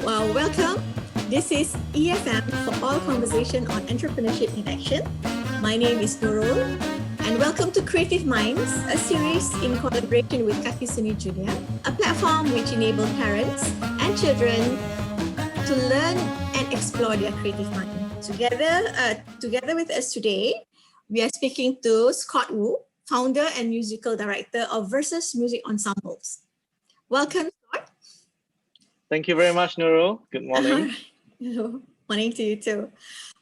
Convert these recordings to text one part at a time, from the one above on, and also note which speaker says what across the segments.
Speaker 1: Welcome. This is EFM for All Conversation on Entrepreneurship in Action. My name is Nurul, and welcome to Creative Minds, a series in collaboration with Kaki Seni Junior, a platform which enables parents and children to learn and explore their creative mind. Together with us today, we are speaking to Scott Wu, founder and musical director of Versus Music Ensembles. Welcome, Scott.
Speaker 2: Thank you very much, Nurul. Good morning.
Speaker 1: Morning to you too.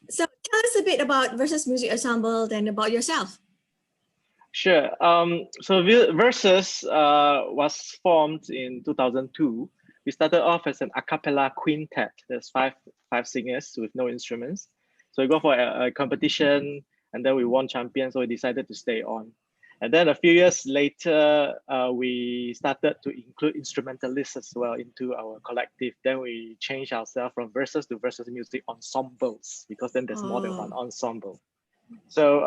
Speaker 1: So tell us a bit about Versus Music Ensemble and about yourself.
Speaker 2: Sure. So Versus was formed in 2002. We started off as an a cappella quintet. There's five singers with no instruments. So we go for a competition, and then we won champion. So we decided to stay on. And then a few years later, we started to include instrumentalists as well into our collective. Then we changed ourselves from Versus to Versus Music Ensembles, because then there's more than one ensemble. So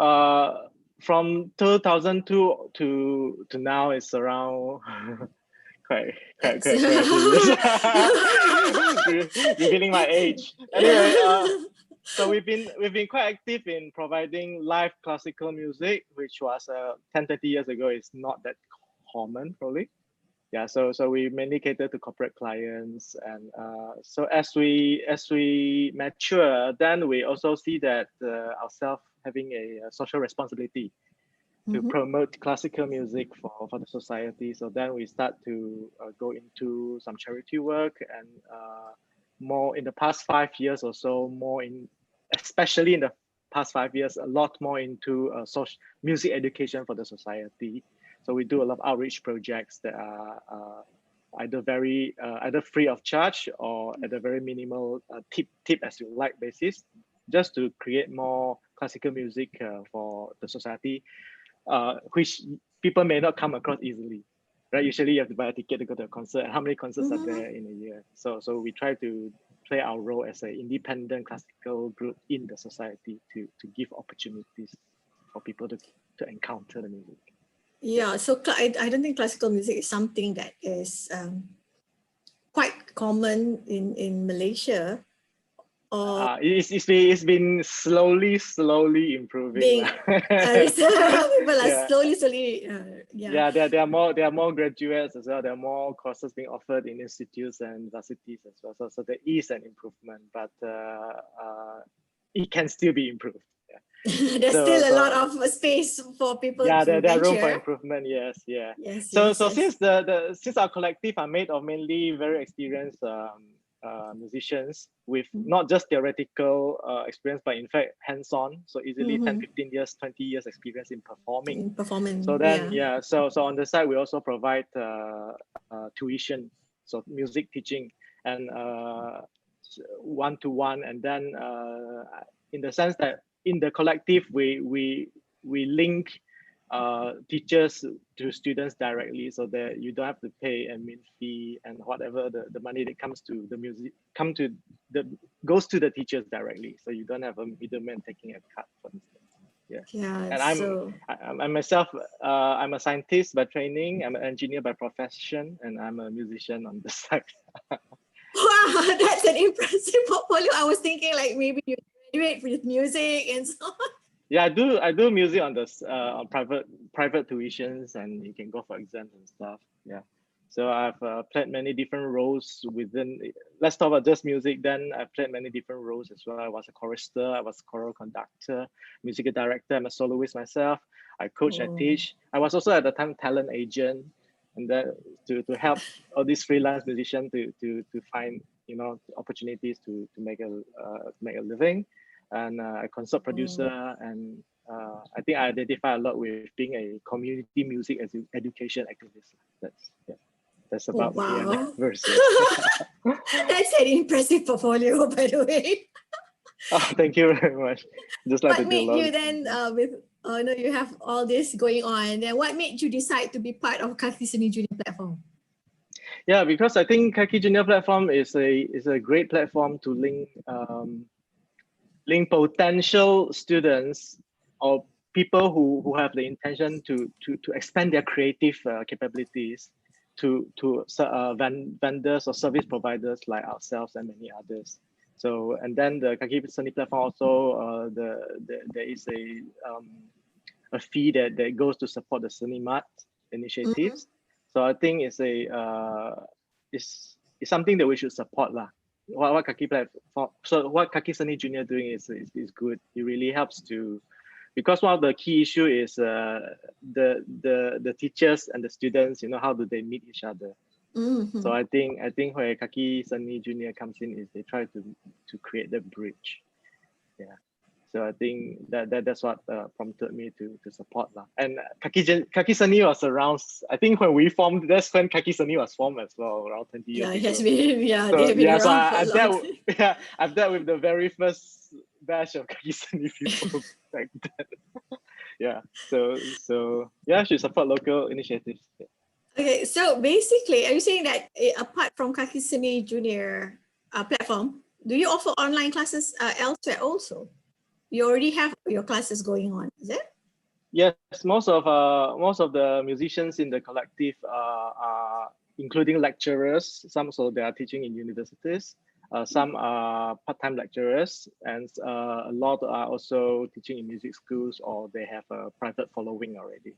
Speaker 2: from 2002 to now, it's around quite revealing my age. Anyway. So we've been quite active in providing live classical music, which was 10-20 years ago. It's not that common, probably. Yeah. So we mainly cater to corporate clients, and so as we mature, then we also see that ourselves having a social responsibility to promote classical music for the society. So then we start to go into some charity work, and more in the past 5 years or so, especially in the past 5 years, a lot more into social music education for the society. So we do a lot of outreach projects that are either free of charge or at a very minimal tip as you like basis, just to create more classical music for the society, which people may not come across easily. Right, usually you have to buy a ticket to go to a concert. How many concerts are there in a year? So we try to play our role as an independent classical group in the society to give opportunities for people to encounter the music.
Speaker 1: Yeah, so I don't think classical music is something that is quite common in Malaysia.
Speaker 2: It's been slowly improving.
Speaker 1: People are slowly.
Speaker 2: Yeah, there are more graduates as well. There are more courses being offered in institutes and universities as well. So there is an improvement, but it can still be improved. Yeah.
Speaker 1: There's still a lot of space for people.
Speaker 2: Yeah,
Speaker 1: to
Speaker 2: there are room for improvement. Yes, yeah. So since since our collective are made of mainly very experienced musicians with not just theoretical experience, but in fact hands-on, so easily 10-15 years, 20 years experience in performing. So then so on the side we also provide tuition, so music teaching, and one-to-one, and then in the sense that in the collective we link teachers to students directly, so that you don't have to pay admin fee, and whatever the money that comes to the music goes to the teachers directly, so you don't have a middleman taking a cut, for instance. And I'm myself, I'm a scientist by training, I'm an engineer by profession, and I'm a musician on the side.
Speaker 1: Wow, that's an impressive portfolio. I was thinking like maybe you graduate with music and so on.
Speaker 2: Yeah, I do music on the on private tuitions, and you can go for exams and stuff. Yeah, so I've played many different roles within. Let's talk about just music. Then I played many different roles as well. I was a chorister, I was a choral conductor, musical director. I'm a soloist myself. I coach, I teach. I was also at the time talent agent, and then to help all these freelance musicians to find opportunities to make a living. And a concert producer, and I think I identify a lot with being a community music education activist. That's about me and Versus.
Speaker 1: That's an impressive portfolio, by the way.
Speaker 2: Oh, thank you very much. Just like
Speaker 1: what made you then you have all this going on? Then what made you decide to be part of Kaki Seni Junior platform?
Speaker 2: Yeah, because I think Kaki Junior platform is a great platform to link potential students or people who have the intention to expand their creative capabilities vendors or service providers like ourselves and many others. So, and then the Kaki Seni platform also, there is a fee that goes to support the Senimat initiatives. So I think it's it's something that we should support lah. What Kaki platform, so what Kaki Seni Junior doing is good. It really helps to, because one of the key issue is the teachers and the students, how do they meet each other? So I think where Kaki Seni Junior comes in is they try to create the bridge. Yeah. So I think that's what prompted me to support lah. And Kaki Seni was around. I think when we formed, that's when Kaki Seni was formed as well, around 20 years ago.
Speaker 1: Yeah, it has been. Yeah,
Speaker 2: So,
Speaker 1: they've been
Speaker 2: yeah, so
Speaker 1: around
Speaker 2: I've
Speaker 1: for a long
Speaker 2: dealt, I've dealt with the very first batch of Kaki Seni people back then. Yeah. So yeah, I should support local initiatives. Yeah.
Speaker 1: Okay, so basically, are you saying that apart from Kaki Seni Junior platform, do you offer online classes elsewhere also? You already have your classes going on, is it?
Speaker 2: Yes, most of the musicians in the collective are including lecturers. Some, so they are teaching in universities. Some are part-time lecturers, and a lot are also teaching in music schools, or they have a private following already.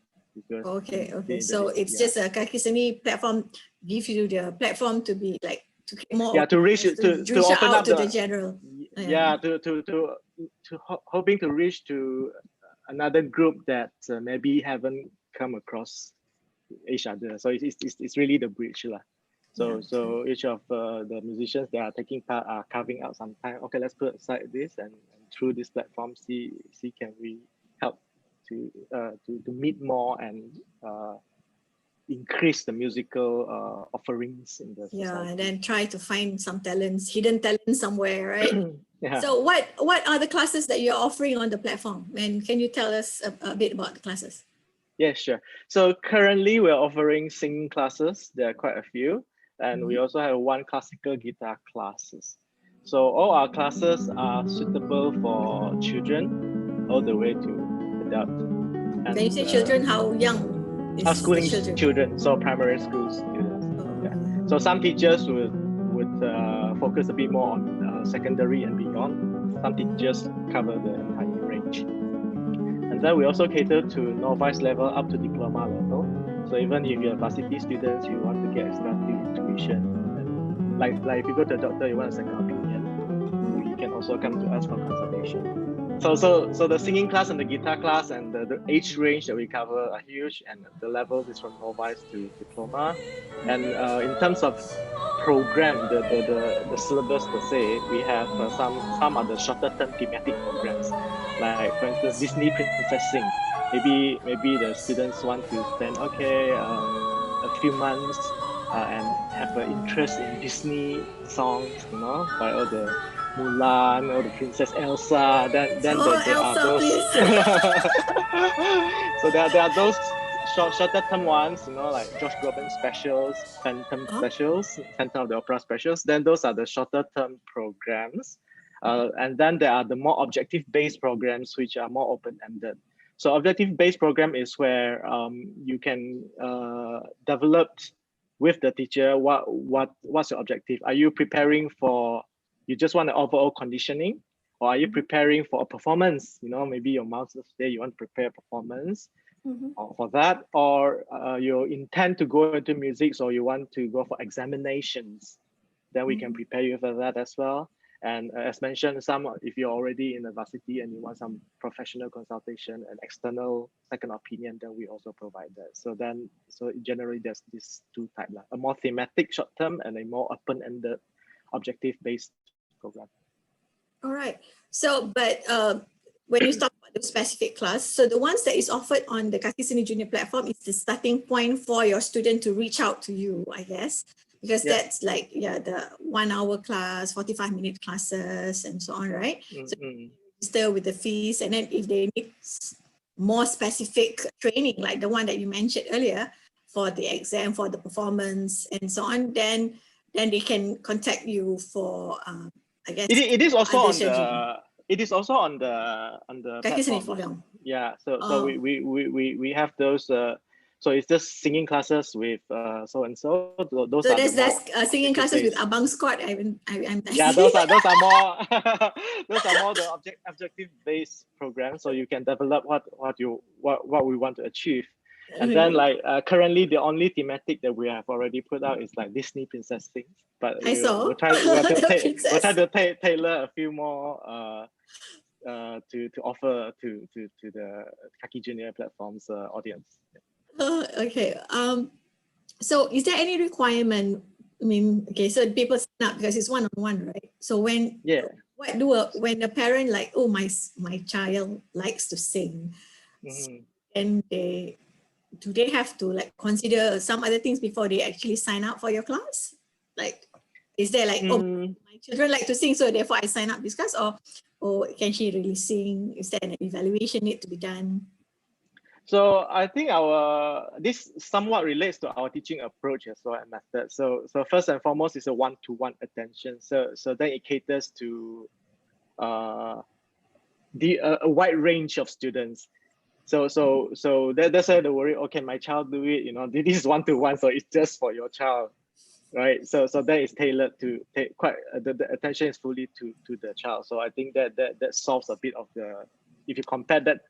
Speaker 1: Okay. So it's just a Kaki Seni platform gives you the platform to be like to get more.
Speaker 2: Yeah, to reach to open
Speaker 1: out
Speaker 2: up
Speaker 1: to the general.
Speaker 2: Yeah, to hoping to reach to another group that maybe haven't come across each other. So it's really the bridge lah. So each of the musicians that are taking part are carving out some time. Okay, let's put aside this and through this platform, see can we help to meet more and increase the musical offerings in the society.
Speaker 1: Yeah, and then try to find some talents, hidden talents somewhere, right?
Speaker 2: Yeah.
Speaker 1: So what are the classes that you're offering on the platform? And can you tell us a bit about the classes?
Speaker 2: Yeah, sure. So currently we're offering singing classes. There are quite a few. And we also have one classical guitar classes. So all our classes are suitable for children all the way to adult.
Speaker 1: And, when you say children, how young is
Speaker 2: schooling
Speaker 1: children?
Speaker 2: So primary school students. Yeah. So some teachers would focus a bit more on secondary and beyond. Some teachers cover the entire range. And then we also cater to novice level up to diploma level. So even if you're varsity students, you want to get extra tuition, and like if you go to a doctor, you want a second opinion, you can also come to us for consultation. So the singing class and the guitar class and the age range that we cover are huge, and the levels is from novice to diploma. And in terms of program, the syllabus per se, we have some of the shorter term thematic programs, like for instance Disney Princess Sing. Maybe the students want to spend a few months and have an interest in Disney songs, by all the Mulan or the Princess Elsa. Then there are those. So there are those shorter term ones, like Josh Groban specials, Phantom specials, Phantom of the Opera specials. Then those are the shorter term programs, and then there are the more objective based programs, which are more open ended. So objective-based program is where you can develop with the teacher what's your objective. Are you preparing for, you just want an overall conditioning, or are you preparing for a performance? Maybe your master's day, you want to prepare a performance for that, or you intend to go into music, so you want to go for examinations. Then we can prepare you for that as well. And as mentioned, if you're already in the varsity and you want some professional consultation and external second opinion, then we also provide that. So generally there's these two types, a more thematic short term and a more open-ended objective-based program.
Speaker 1: All right. So, but when you talk about the specific class, so the ones that is offered on the Kaki Seni Junior platform is the starting point for your student to reach out to you, I guess. Because that's like, the 1 hour class, 45-minute classes and so on, right? So still with the fees. And then if they need more specific training, like the one that you mentioned earlier, for the exam, for the performance and so on, then they can contact you for, I guess.
Speaker 2: It is also on the
Speaker 1: platform.
Speaker 2: Yeah. So we have those So it's just singing classes with so and so. Those
Speaker 1: So
Speaker 2: are the
Speaker 1: that's
Speaker 2: more
Speaker 1: singing classes with
Speaker 2: face-to-face.
Speaker 1: Abang Scott. I'm
Speaker 2: Yeah, those are more those are more the objective based programs. So you can develop what we want to achieve. And then like currently the only thematic that we have already put out is like Disney princess things. But
Speaker 1: I saw the
Speaker 2: we'll try
Speaker 1: princess.
Speaker 2: to tailor a few more to offer to the Kaki Junior platforms audience.
Speaker 1: Okay. So is there any requirement? I mean, okay, so people sign up because it's one-on-one, right? So
Speaker 2: Yeah.
Speaker 1: when a parent like, oh, my child likes to sing,
Speaker 2: Mhm.
Speaker 1: and do they have to like consider some other things before they actually sign up for your class? Like, is there like, oh,
Speaker 2: Mm.
Speaker 1: my children like to sing, so therefore I sign up this class, or can she really sing? Is there an evaluation need to be done?
Speaker 2: So I think this somewhat relates to our teaching approach as well and method. So first and foremost is a one-to-one attention. So then it caters to a wide range of students. So that's why the worry. Oh, can my child do it? You know, this is one-to-one, so it's just for your child, right? So that is tailored to take quite the attention is fully to the child. So I think that solves a bit of the, if you compare that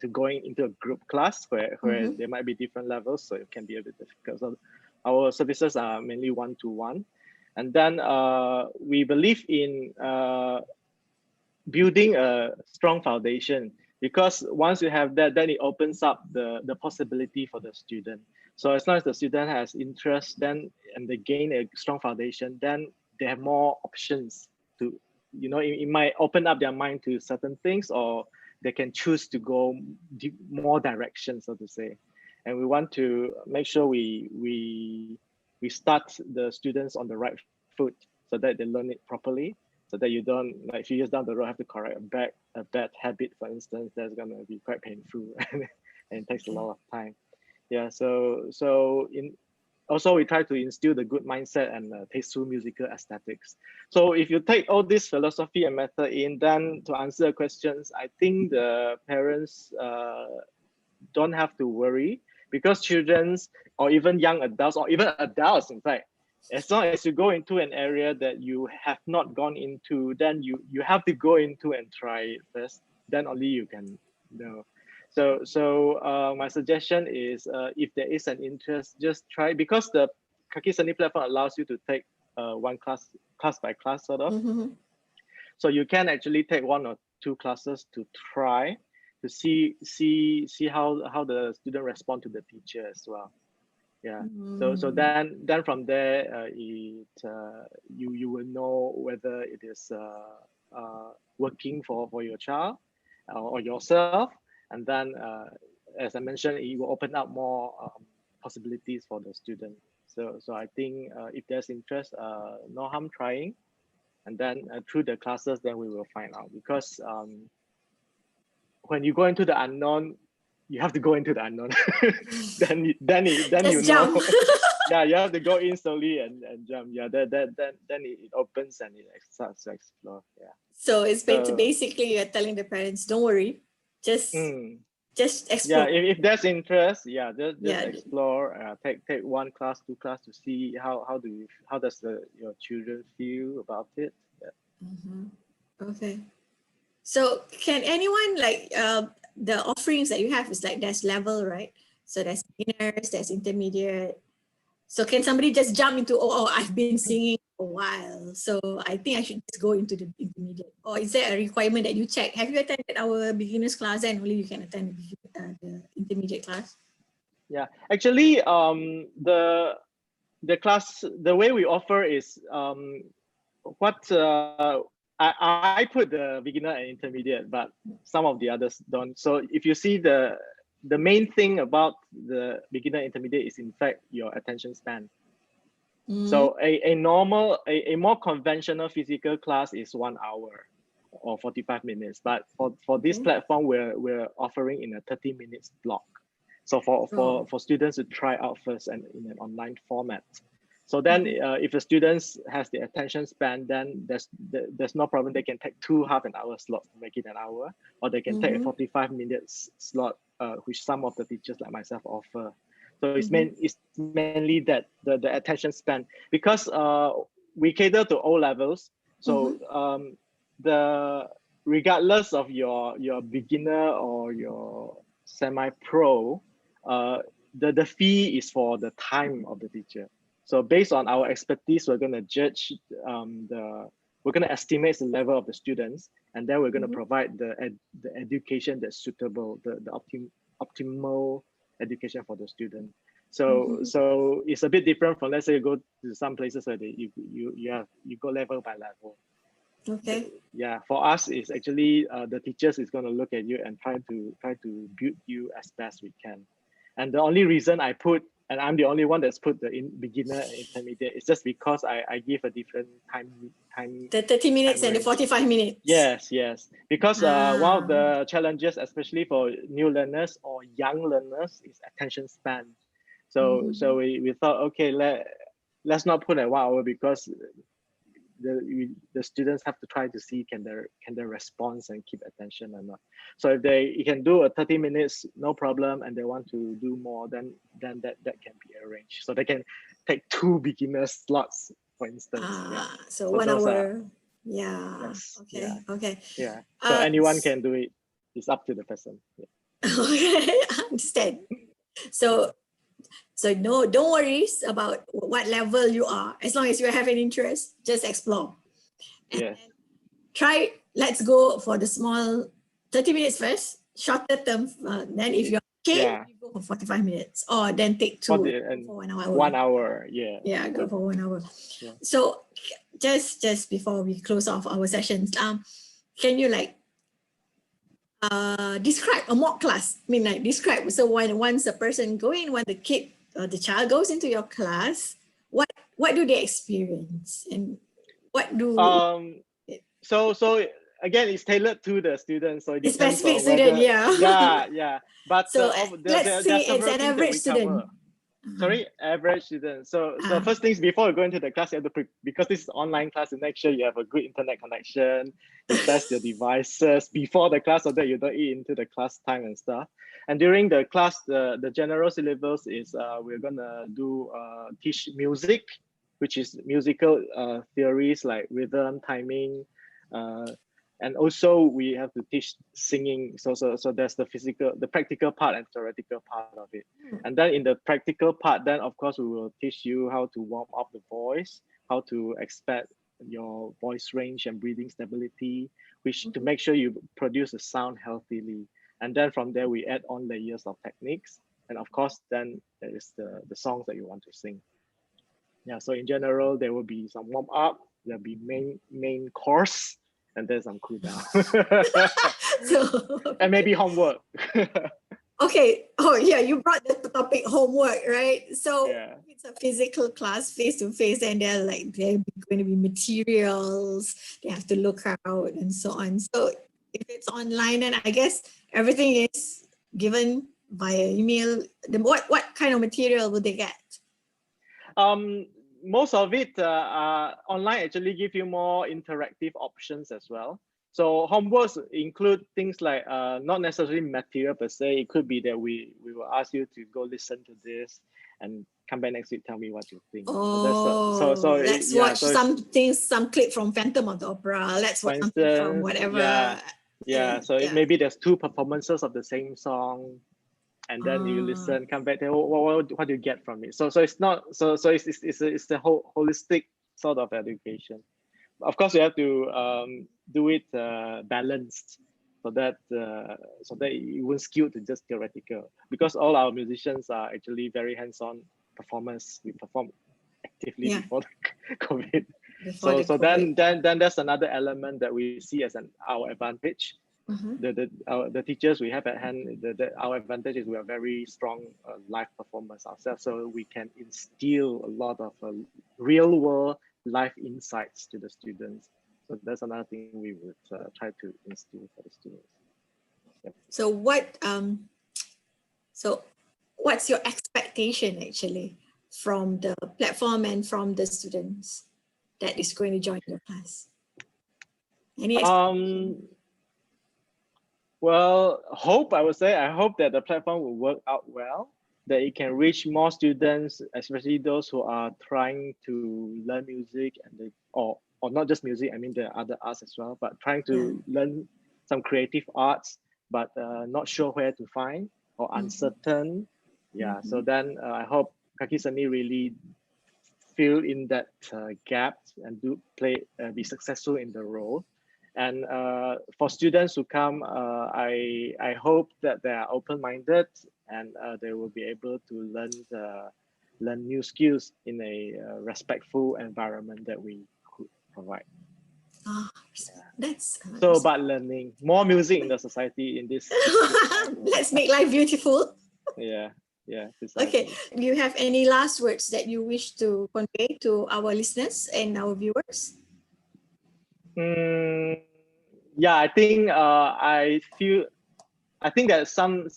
Speaker 2: to going into a group class where there might be different levels, so it can be a bit difficult. So our services are mainly one-to-one, and then we believe in building a strong foundation, because once you have that, then it opens up the possibility for the student. So as long as the student has interest, then and they gain a strong foundation, then they have more options to, you know, it might open up their mind to certain things, or they can choose to go more directions, so to say. And we want to make sure we start the students on the right foot so that they learn it properly, so that you don't, like, a few years down the road, have to correct a bad habit, for instance. That's going to be quite painful and it takes a lot of time. Yeah, so in also we try to instill the good mindset and tasteful musical aesthetics. So if you take all this philosophy and method in, then to answer the questions, I think the parents don't have to worry, because children's, or even young adults, or even adults in fact, as long as you go into an area that you have not gone into, then you have to go into and try it first, then only you can know. So my suggestion is, if there is an interest, just try, because the Kaki Seni platform allows you to take one class by class sort of. So you can actually take one or two classes to try to see how the student respond to the teacher as well. Yeah. So then from there, you will know whether it is working for your child or yourself, and then as I mentioned, it will open up more possibilities for the student. So I think if there's interest, no harm trying, and then through the classes, then we will find out, because when you go into the unknown, you have to go into the unknown. then you
Speaker 1: Just
Speaker 2: know.
Speaker 1: jump.
Speaker 2: Yeah, you have to go in slowly and jump. Yeah, then it opens and it starts to explore. Yeah.
Speaker 1: So it's
Speaker 2: So
Speaker 1: basically you're telling the parents, don't worry, just just
Speaker 2: yeah,
Speaker 1: explore.
Speaker 2: if there's interest, yeah, just
Speaker 1: Yeah.
Speaker 2: explore. Take one class, two class to see how does your children feel about it. Yeah.
Speaker 1: Okay. So can anyone like the offerings that you have is like there's level, right? So there's beginners, there's intermediate. So can somebody just jump into, I've been singing for a while, so I think I should just go into the intermediate? Or is there a requirement that you check? Have you attended our beginners class and only you can attend the intermediate class?
Speaker 2: Yeah, actually, the class, the way we offer is what I put the beginner and intermediate, but some of the others don't. So if you see the main thing about the beginner intermediate is in fact your attention span. So a more conventional physical class is 1 hour or 45 minutes, but for this platform, we're offering in a 30 minutes block. So for students to try out first and in an online format. So then if the students has the attention span, then there's no problem. They can take 2 half-an-hour slots to make it an hour, or they can take a 45 minutes slot, which some of the teachers like myself offer. So it's mainly that the attention span, because we cater to O levels. So the regardless of your beginner or your semi-pro, the fee is for the time of the teacher. So based on our expertise, we're going to judge we're going to estimate the level of the students, and then we're going to provide the education that's suitable, the optimal education for the student. So it's a bit different from, let's say, you go to some places where you go level by level.
Speaker 1: Okay.
Speaker 2: Yeah, for us, it's actually the teachers is going to look at you and try to build you as best we can. And the only reason and I'm the only one that's put the beginner and intermediate, it's just because I give a different time.
Speaker 1: The 30 minutes and the 45 minutes.
Speaker 2: Yes. Because one of the challenges, especially for new learners or young learners, is attention span. So we thought, okay, let's not put at 1 hour, because the students have to try to see can they respond and keep attention or not. So if you can do a 30 minutes, no problem, and they want to do more, then that can be arranged. So they can take 2 beginner slots, for instance.
Speaker 1: So 1 hour.
Speaker 2: Yes.
Speaker 1: Okay.
Speaker 2: Yeah. So anyone can do it. It's up to the person. Yeah.
Speaker 1: Okay, I understand. So no, don't worry about what level you are. As long as you have an interest, just explore. And let's go for the small 30 minutes first, shorter term. Then if you're okay, you go for 45 minutes, or then take 2 for 1 hour.
Speaker 2: 1 hour, yeah.
Speaker 1: Yeah, go for 1 hour.
Speaker 2: Yeah.
Speaker 1: So just before we close off our sessions, can you describe a mock class? I mean, describe. So once a person when the child goes into your class, what do they experience, and what do?
Speaker 2: So again, it's tailored to the student. So it
Speaker 1: specific student,
Speaker 2: yeah. But
Speaker 1: so let's say it's an average student.
Speaker 2: Sorry, average student. So first things before you go into the class, you have to because this is online class, you make sure you have a good internet connection. You test your devices before the class, so that you don't eat into the class time and stuff. And during the class, the general syllabus is we're gonna do teach music, which is musical theories like rhythm, timing, and also we have to teach singing. So there's the practical part and theoretical part of it. And then in the practical part, then of course we will teach you how to warm up the voice, how to expand your voice range and breathing stability, which to make sure you produce a sound healthily. And then from there we add on layers of techniques. And of course, then there is the songs that you want to sing. Yeah, so in general, there will be some warm up, there'll be main course, and there's some cool down. And maybe homework.
Speaker 1: Okay. Oh yeah, you brought the topic homework, right? So it's a physical class, face to face, and they're going to be materials they have to look out and so on. So if it's online, then I guess everything is given via email. What kind of material would they get?
Speaker 2: Most of it online actually give you more interactive options as well. So homeworks include things like not necessarily material per se. It could be that we will ask you to go listen to this and come back next week, tell me what you think.
Speaker 1: Let's watch some clip from Phantom of the Opera. Let's watch something from whatever.
Speaker 2: Maybe there's 2 performances of the same song. And then you listen, come back. What do you get from it? So it's not it's the whole holistic sort of education. Of course, you have to do it balanced, so that it won't skew to just theoretical. Because all our musicians are actually very hands-on performers. We perform actively before the COVID. Then there's another element that we see as our advantage. The teachers we have at hand, our advantage is we are very strong live performers ourselves, so we can instill a lot of real world life insights to the students. So that's another thing we would try to instill for the students.
Speaker 1: So what's your expectation actually from the platform and from the students that is going to join your class? Any expectation?
Speaker 2: Well, I would say I hope that the platform will work out well. that it can reach more students, especially those who are trying to learn music or not just music, I mean the other arts as well, but trying to learn some creative arts, but not sure where to find or uncertain. Yeah, so then I hope Kaki Seni really fill in that gap and be successful in the role. And for students who come, I hope that they are open-minded and they will be able to learn new skills in a respectful environment that we could provide.
Speaker 1: Oh, that's
Speaker 2: So about learning more music in the society in this.
Speaker 1: let's make life beautiful.
Speaker 2: Yeah, precisely.
Speaker 1: Okay, do you have any last words that you wish to convey to our listeners and our viewers?
Speaker 2: Yeah, I think I think that some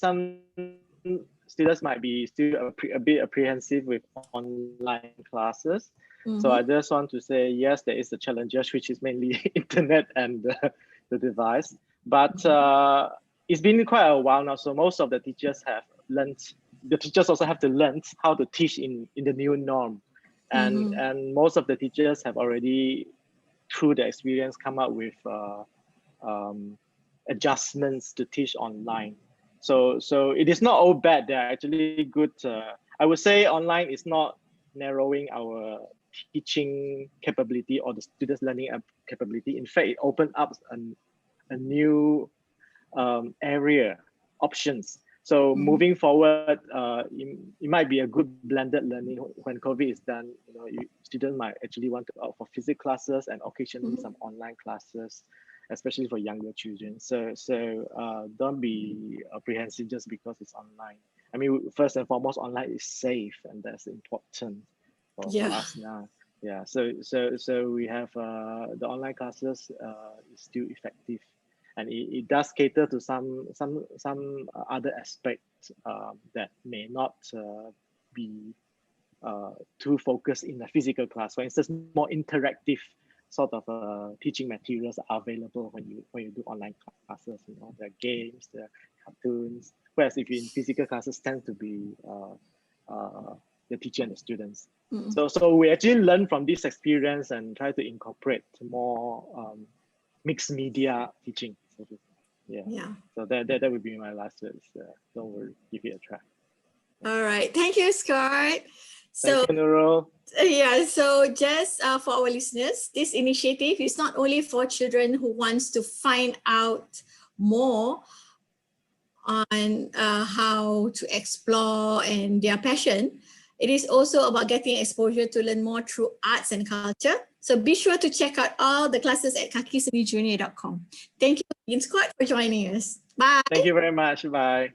Speaker 2: students might be still a bit apprehensive with online classes. So I just want to say, yes, there is the challenges, which is mainly internet and the device. But it's been quite a while now, so most of the teachers have learned. The teachers also have to learn how to teach in the new norm, and most of the teachers have already, through the experience, come up with adjustments to teach online. So it is not all bad. They're actually good. I would say online is not narrowing our teaching capability or the students' learning capability. In fact, it opened up a new area options. So moving forward, it might be a good blended learning when COVID is done. Students might actually want to opt for physical classes and occasionally some online classes, especially for younger children. So don't be apprehensive just because it's online. I mean, first and foremost, online is safe, and that's important for us now. Yeah. So we have the online classes is still effective, and it does cater to some other aspects that may not be too focused in a physical class. For instance, more interactive sort of teaching materials are available when you do online classes. There are games, there are cartoons. Whereas if you're in physical classes, tend to be the teacher and the students. So we actually learn from this experience and try to incorporate more mixed media teaching. So that would be my last words. Don't worry, give it a try.
Speaker 1: All right, thank you, Scott. So
Speaker 2: thank you, Nurul.
Speaker 1: So just for our listeners, this initiative is not only for children who wants to find out more on how to explore and their passion. It is also about getting exposure to learn more through arts and culture. So be sure to check out all the classes at kakiseniJunior.com. Thank you again, Scott, for joining us. Bye.
Speaker 2: Thank you very much. Bye.